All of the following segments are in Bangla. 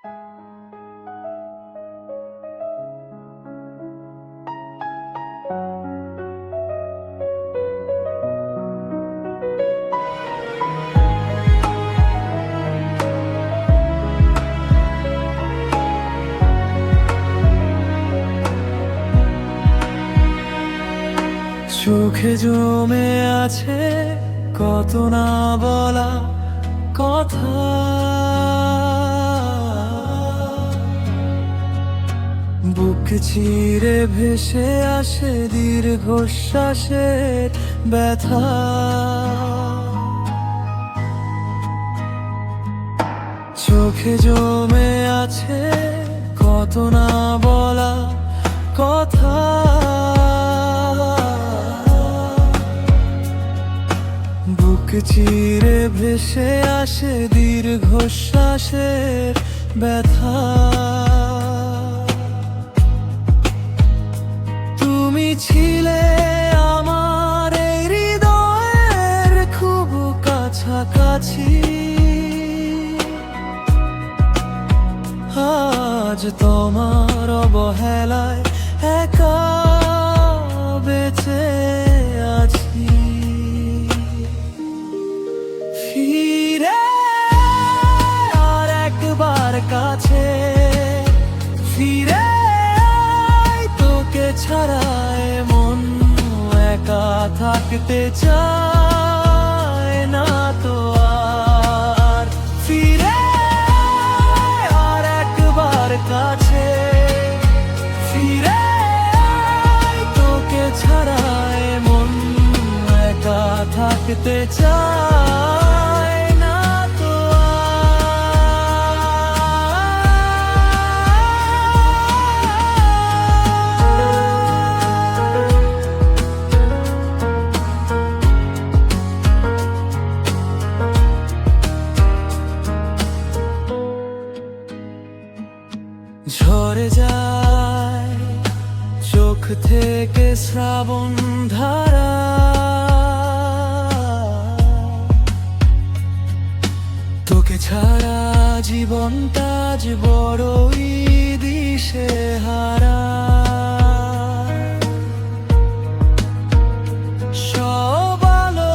চোখে জমে আছে কত না বলা কথা, বুক চিরে ভেসে আসে দীর্ঘশ্বাসের ব্যথা। চোখে জমে আছে কত না বলা কথা, বুক চিরে ভেসে আসে দীর্ঘশ্বাসের ব্যথা। তুমি ছিলে আমার এই হৃদয়ের খুব কাছাকাছি, আজ তোমার অবহেলায় একা বেঁচে আছি। ফিরে আর একবার কাছে ফিরে আয়, তোকে ছাড়ায় মন একা থাকতে চায় না তো আর। ফিরে আর একবার কাছে ফিরে আয়, তোকে ছাড়ায় মন একা থাকতে চায় না তো ঝরে যায় চোখ থেকে শ্রাবণ ধারা, তোকে ছাড়া জীবনটা আজ বড়ই দিশেহারা। সব আলো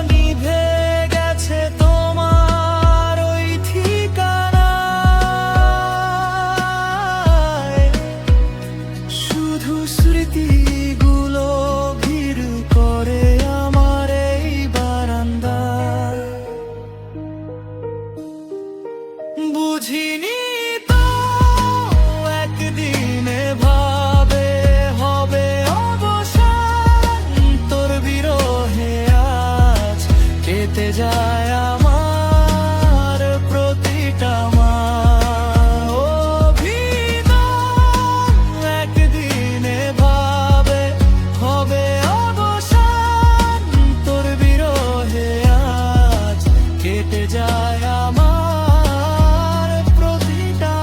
নিভে গেছে তোমার ওই ঠিকানায়, শুধু স্মৃতিগুলো ভিড় করে আমার এই বারান্দায়। বুঝিনি তো একদিনে ভাবে হবে অবসান, তোর বিরহে আজ কেটে যায় আমার প্রতিটা অভিমান। একদিনে ভাবে হবে অবসান, তোর বিরহে আজ কেটে যায় আমার প্রতিটা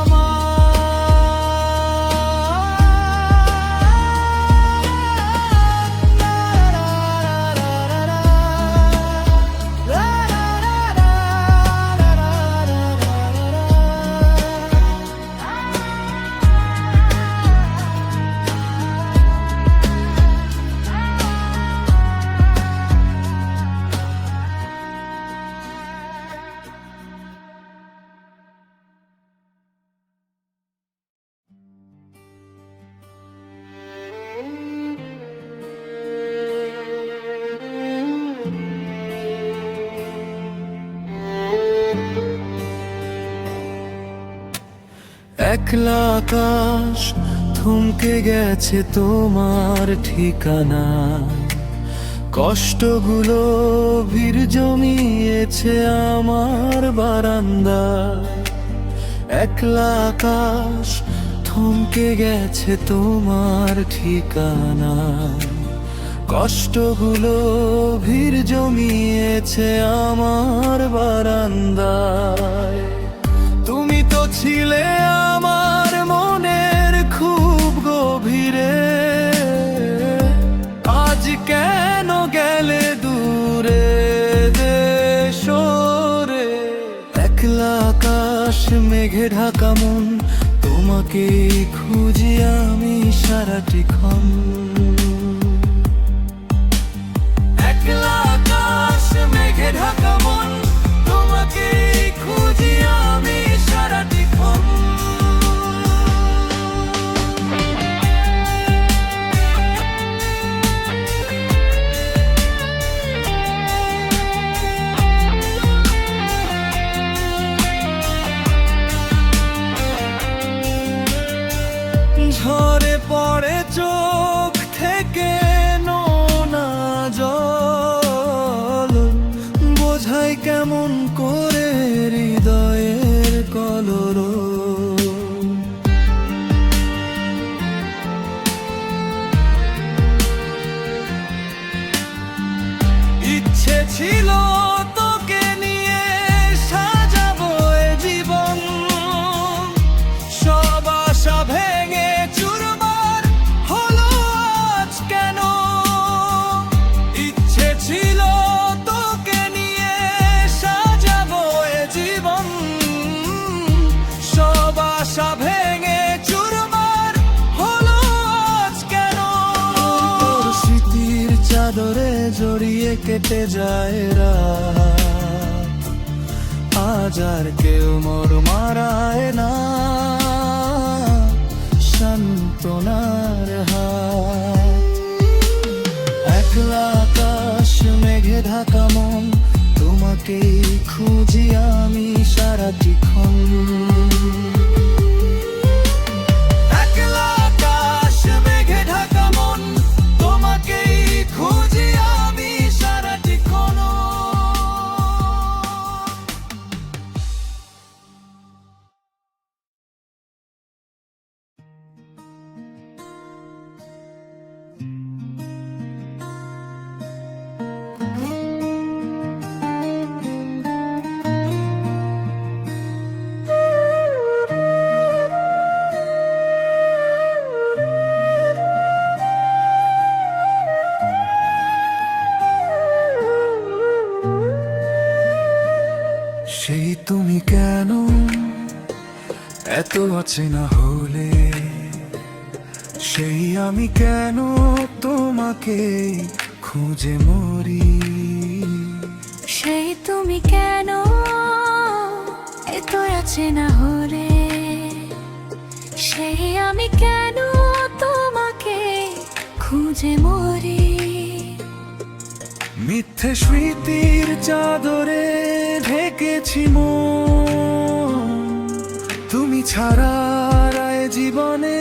একলা আকাশ থমকে গেছে তোমার ঠিকানা, কষ্টগুলো ভিড় জমিয়েছে আমার বারান্দা। একলা আকাশ থমকে গেছে তোমার ঠিকানা, কষ্টগুলো ভিড় জমিয়েছে আমার বারান্দায়। তুমি তো ছিলে আমার মনের খুব গভীরে, আজ কেন গেলে দূরে দেশরে। একলা আকাশ আকাশ মেঘে ঢাকা মন, তোমাকে খুঁজি আমি সারাটিক্ষণ। একলা আকাশ মেঘে ঢাকা মন, তোমাকে খুঁজি আমি সারাটিক্ষণ। ঝরে পড়ে চোখ থেকে নোনা জল, বোঝাই কেমন করে হৃদয়ের কলরব। ইচ্ছে ছিল তোকে নিয়ে সাজাবো এ জীবন, সব আশা ভেঙে চুরমার হলো আজ কেন। ইচ্ছে ছিল তোকে নিয়ে সাজাবো এ জীবন, সব আশা ভেঙে চুরমার হলো আজ কেন। তোর স্মৃতির চাদরে জড়িয়ে কেটে যায় রাত, আজ আর কেউ মোর মারায় না সান্ত্বনার হাত। একলা আকাশ মেঘে ঢাকা মন, তোমাকেই খুঁজি আমি সারাটিক্ষণ। একলা আকাশ মেঘে ঢাকা মন, তোমাকেই খুঁজি আমি সারাটিক্ষণ। সেই তুমি কেন এত অচেনা হলে, সেই আমি কেন তোমাকে খুঁজে মরি। সেই তুমি কেন এত অচেনা হলে, সেই আমি কেন তোমাকে খুঁজে মরি। মিথ্যে স্মৃতির চাদরে ঢেকেছি মন, তুমি ছাড়া রায় জীবনে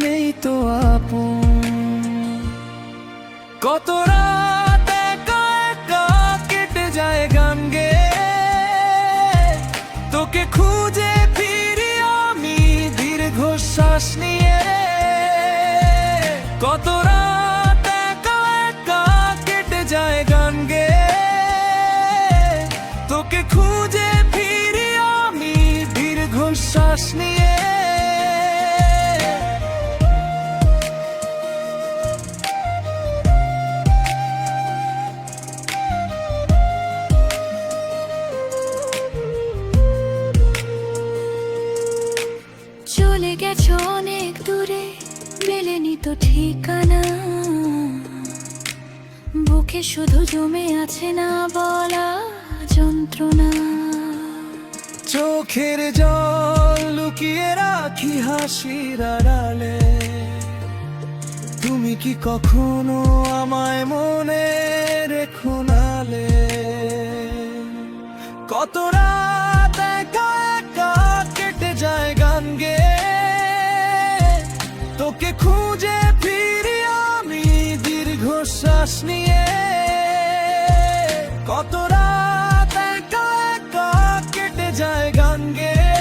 নেই তো আপন। কত রাত একা একা কেটে যায় গান গেয়ে, তোকে খুঁজে ফিরি আমি দীর্ঘশ্বাস নিয়ে। কত রাত একা একা কেটে যায় গান গেয়ে, তোকে খুঁজে ফিরি আমি দীর্ঘশ্বাস নিয়ে। চলে গেছো অনেক দূরে, মেলেনি তো ঠিকানা, বুকে শুধু জমে আছে না বলা যন্ত্রণা। চোখের জল লুকিয়ে রাখি হাসির আড়ালে, তুমি কি কখনো আমায় মনে রেখো নালে। কত রাত একা একা কেটে যায় গান গেয়ে, তোকে খুঁজে ফিরি আমি দীর্ঘশ্বাস নিয়ে। কত রাত একা একা কেটে যায় গান গেয়ে,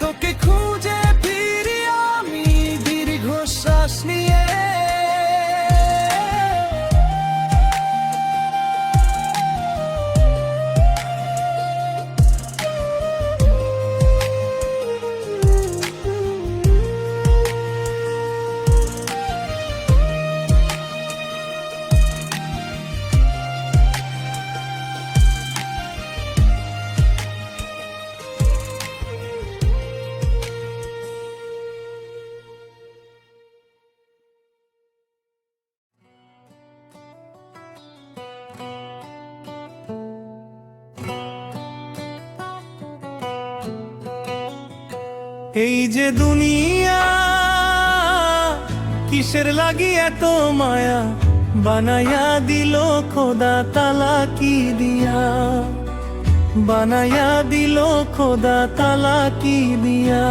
তোকে খুঁজে ফিরি আমি দীর্ঘশ্বাস নিয়ে। এই যে দুনিয়া কিসের লাগি এত মায়া বানায়া দিল খোদা তালা কি দিয়া বানায়া দিল খোদা তালা কি দিয়া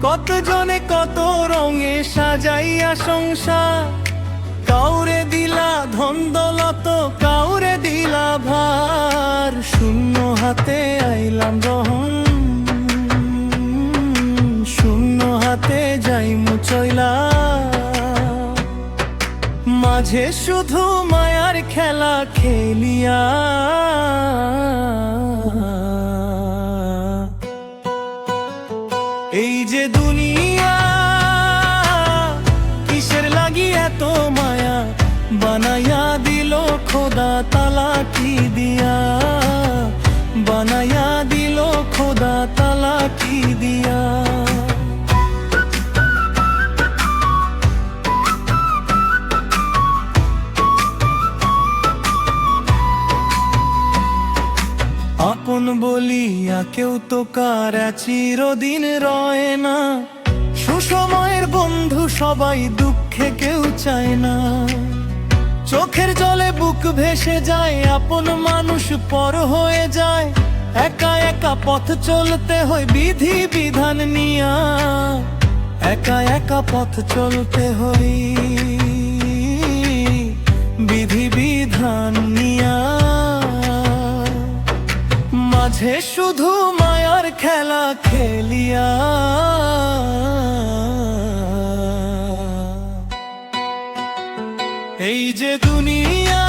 কত জনে কত রঙে সাজাইয়া সংসার কাউরে দিলা ধন দৌলত কাউরে দিলা ভার শূন্য হাতে আইলাম রহন শূন্য হাতে যাইমু চইলা মাঝে শুধু মায়ার খেলা খেলিয়া এই যে দুনিয়া কিসের লাগি এত মায়া বানায়া দিল খোদা তালা কি দিয়া বানায়া দিল খোদা তালা কি দিয়া আপন বলিয়া কেউ তো কার চিরদিন রয় না সুসময়ের বন্ধু সবাই দুঃখে কেউ চায় না চোখের জলে বুক ভেসে যায় আপন মানুষ পর হয়ে যায় একা একা পথ চলতে হয় বিধি বিধান নিয়া একা একা পথ চলতে হয় বিধি বিধান নিয়া মাঝে শুধু মায়ার খেলা খেলিয়া এই যে দুনিয়া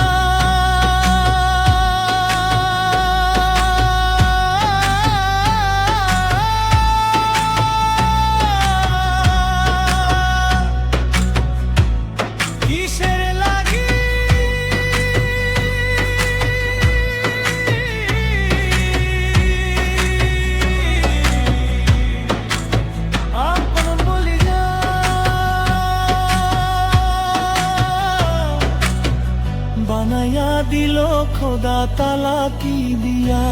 কিসের লাগি আপন বলি যা বানায়া দিল খোদা তালা কি দিয়া